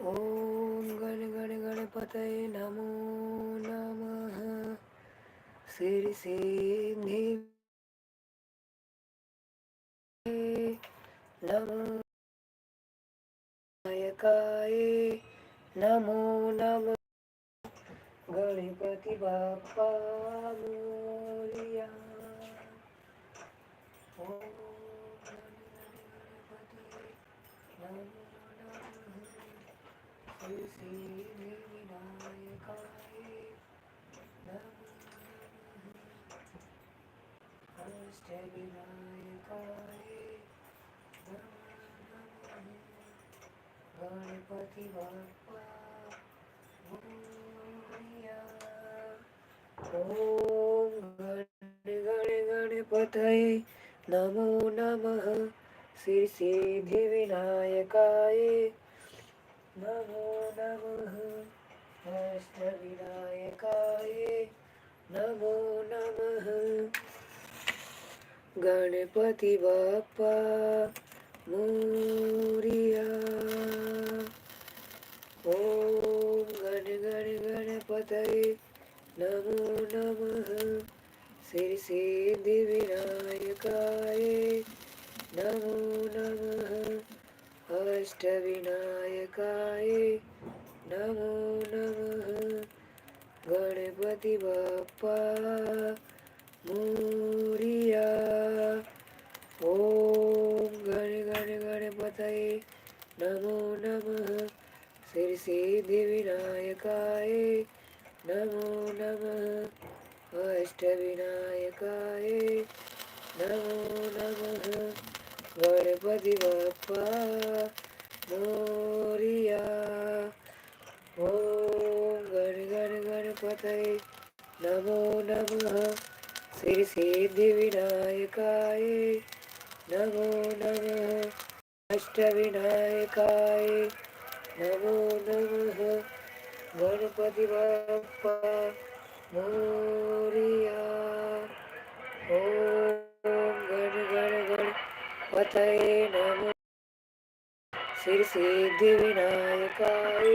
ओम गण गण गणपतये नमो नमः। श्री सिद्धि नमो नायकाय नमो नमः। गणपति बाप्पा मोरया। ओम नमो नमः। श्री सिद्धिविनायकाय नमो अष्टविनायकाय गणपति बाप्पा मोरया। ओम गण गणपतये नमो नमः। श्री सिद्धिविनायकाय नमो नमः। अष्टविनायकाय नमो नमः। गणपति बाप्पा मोरया। ओम गण गणपतये नमो नमः। श्री सिद्धिविनायकाय नमो नमः। अष्टविनायकाय नमो नमः। गणपति बाप्पा मोरया। ओम गण गणपतये नमो नमः। श्री सिद्धिविनायकाय नमो नमः। अष्टविनायकाय नमो नमः। गणपति बाप्पा मोरया। ओम गण गणपतये नमो नमः। श्री सिद्धिविनायकाय नमो नमः। अष्टविनायकाय नमो नमः। गणपति बाप्पा मोरया। ओम गण गणपतये नमो। श्री सिद्धिविनायकाय